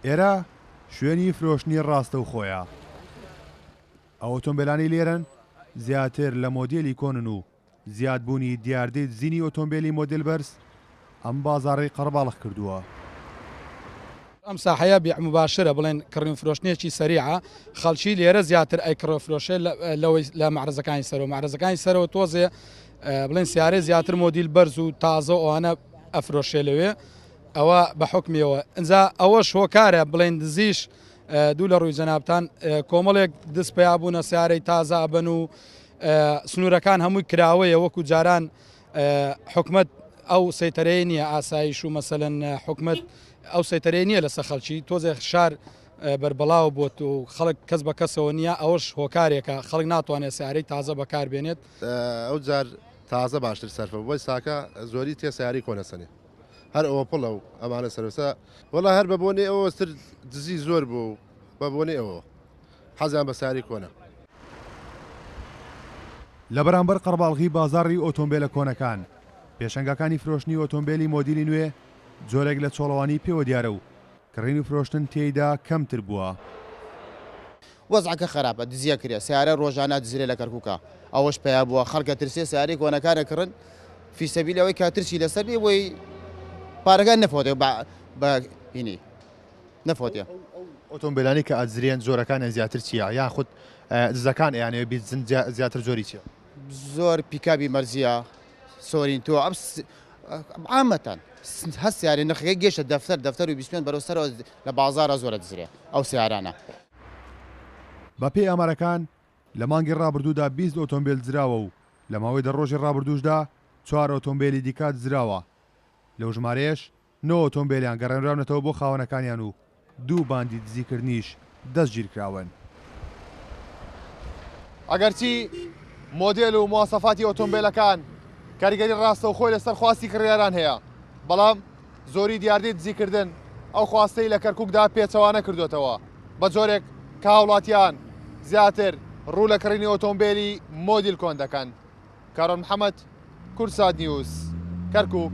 ئێرە شوێنی فرۆشتنی ڕاستە و خۆیە. ئەو ئۆتۆمبیلانی لێرن زیاتر لە مۆدێلی کۆنن و زیادبوونی دیاردەی زینی ئۆتۆمبیلی مۆدل بەرز ئەم بازاڕی قەرباڵغ کردووە. ئەم ساحەیە بیع مباشرە بڵێن کڕین فرۆشتنیەکی سەریعە، خەڵکی لێرە زیاتر ئەیکڕۆ فرۆشێ لە معرزەکانی سەرەوە. معرزەکانی سەرەوە تۆزێ بڵێن سیارەی زیاتر مۆدیل بەرز و تازە ئەوانە ئەفرۆشێ لەوێ، ئەوە بە حکمیەوە. ئەنجا ئەوەش هۆکارە بڵێن دزیش دوو لە ڕووی جەنابتان کۆمەڵێک دەست پێیا بوونە سیارەی تازە ئەبن و سنوورەکان هەمووی کراوەیە وەکو جاران حکومەت ئەو سەیتەرەیە نییە ئاسایش و مەسەلەن حکومەت ئەو سەیتەرەیە نییە لەسەر خەڵکی تۆزێ شار بەربەڵاو بۆت و خەڵک کەس بە کەسەوە نییە، ئەوەش هۆکارێکە خەڵک ناتوانێت سیارەی تازە بەکاربێنێت. ئەو جار تازە باشتر سەرفە بۆی ساکە زۆری تێ سیاری کۆنەسەنێ هەر ئەوە پڵە و ئەمانە سەرسا وڵا هەر بەبوونی ئەوەستر دزی زۆر بوو بەبوونی ئەوە حەزیان بە سیاری کۆنە. لە بەرامبەر قەرباڵغی بازاڕی ئۆتۆمبیلە کۆنەکان پێشەنگەکانی فرۆشتنی ئۆتۆمبیلی مۆدیلی نوێ جۆرێک لە چۆڵەوانی پێوە دیارە و کڕینی فرۆشتن تێیدا کەمتر بووە. وەزعەکە خراپە دزیە کرێ سیارە ڕۆژانە دزرێ لە کەرکووکە ئەوەش پێیا بووە خەڵکە ترسێ سیاری کۆنەکانە کڕن فیسەبیلەوەی کاترسی لەسەر بێ بۆی پارەکان نەفۆتێ بەینی نەفۆتێ. ئۆتۆمبیلانی کە ئەزرێن زۆرەکانیان زیاتر چییە یاخود دزەکان یانەوە بیزن زیاتر زۆری چیە؟ زۆر پیکابی مەرزیە سۆرین تۆ عامەتەن هەست سیاری نرخەکەی گەشتە دەفتەر و بیسمێن بەرەوسەرەوە لە بازارە زۆرە دزرێ ئەو سیارانە. بەپێی ئامارەکان لە مانگی ڕابردوودا 20 ئۆتۆمبیل زراوە و لە ماوەی دەڕۆژی ڕابردووشدا 4 ئۆتۆمبیلی دیکات زراوە. لەو ژمارەیەش 9 ئۆتۆمبیلیان گەڕێنراونەتەوە بۆ خاوەنەکانیان و 2 باندی دزیکردنیش دەستگیر کراون. ئەگەرچی مۆدێل و مواسەفاتی ئۆتۆمبیلەکان کاریگەری ڕاستە و خۆی لەسەر خواستی کڕیاران هەیە، بەڵام زۆری دیاردەی دزیکردن ئەو خواستەی لە کەرکووکدا پێچەوانە کردوێتەوە بە جۆرێک کە هاوڵاتیان زیاتر ڕوو لە کڕینی ئۆتۆمبیلی مۆدیل کۆن دەکەن. کارۆن محەممەد، کورسات نیوز، کەرکووک.